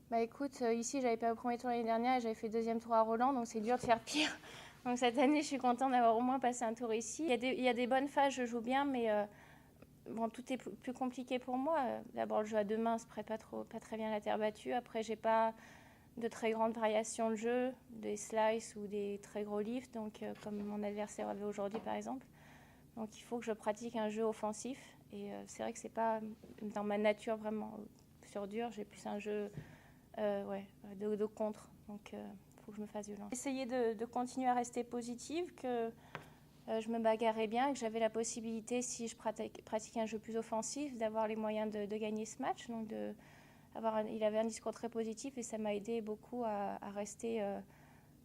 Bah écoute, ici j'avais pas au premier tour l'année dernière et j'avais fait deuxième tour à Roland, donc c'est dur de faire pire. Donc cette année, je suis contente d'avoir au moins passé un tour ici. Il y a des bonnes phases, je joue bien, mais bon, tout est plus compliqué pour moi. D'abord, le jeu à deux mains se prête pas très bien à la terre battue. Après, j'ai pas de très grandes variations de jeu, des slices ou des très gros lifts, donc comme mon adversaire avait aujourd'hui par exemple. Donc il faut que je pratique un jeu offensif. Et c'est vrai que c'est pas dans ma nature vraiment sur dur. J'ai plus un jeu ouais, de contre. Donc il faut que je me fasse violence. Essayer de continuer à rester positive, que je me bagarrais bien et que j'avais la possibilité, si je pratiquais un jeu plus offensif, d'avoir les moyens de gagner ce match. Donc il avait un discours très positif et ça m'a aidé beaucoup à rester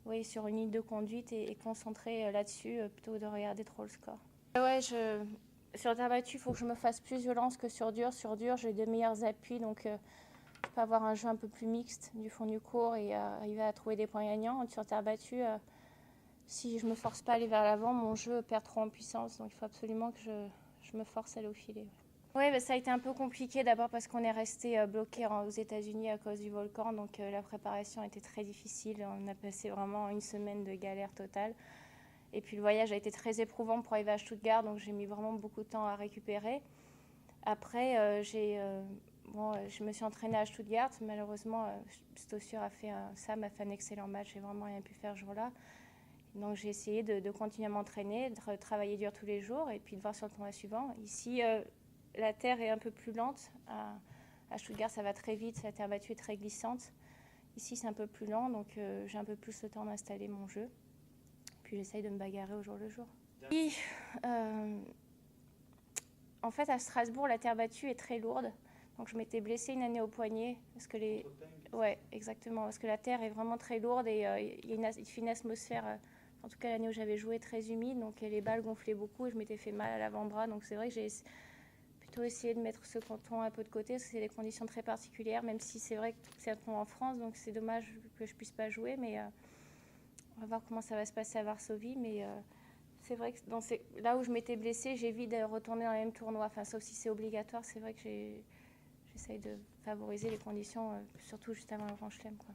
oui, sur une ligne de conduite et concentrée là-dessus plutôt que de regarder trop le score. Ouais, sur terre battue, il faut que je me fasse plus violence que sur dur. Sur dur, j'ai de meilleurs appuis, donc je peux avoir un jeu un peu plus mixte du fond du court et arriver à trouver des points gagnants. Sur terre battue, si je me force pas à aller vers l'avant, mon jeu perd trop en puissance. Donc il faut absolument que je me force à aller au filet. Oui, bah, ça a été un peu compliqué d'abord parce qu'on est resté bloqué aux États-Unis à cause du volcan. Donc la préparation était très difficile. On a passé vraiment une semaine de galère totale. Et puis le voyage a été très éprouvant pour arriver à Stuttgart. Donc j'ai mis vraiment beaucoup de temps à récupérer. Après, je me suis entraînée à Stuttgart. Malheureusement, Sam a fait un excellent match. J'ai vraiment rien pu faire ce jour-là. Donc j'ai essayé de continuer à m'entraîner, de travailler dur tous les jours et puis de voir sur le tournoi suivant. Ici, la terre est un peu plus lente. À Stuttgart, ça va très vite. La terre battue est très glissante. Ici, c'est un peu plus lent, donc j'ai un peu plus le temps d'installer mon jeu. Puis j'essaye de me bagarrer au jour le jour. Et, en fait, à Strasbourg, la terre battue est très lourde. Donc je m'étais blessée une année au poignet parce que ouais, exactement, parce que la terre est vraiment très lourde et il fait une atmosphère, en tout cas l'année où j'avais joué, très humide, donc les balles gonflaient beaucoup et je m'étais fait mal à l'avant-bras. Donc c'est vrai que j'ai plutôt essayé de mettre ce canton un peu de côté parce que c'est des conditions très particulières, même si c'est vrai que c'est un tournoi en France, donc c'est dommage que je puisse pas jouer, mais on va voir comment ça va se passer à Varsovie, mais c'est vrai que là où je m'étais blessée, j'évite de retourner dans le même tournoi. Enfin, sauf si c'est obligatoire, c'est vrai que j'essaye de favoriser les conditions, surtout juste avant le Grand Chelem, quoi.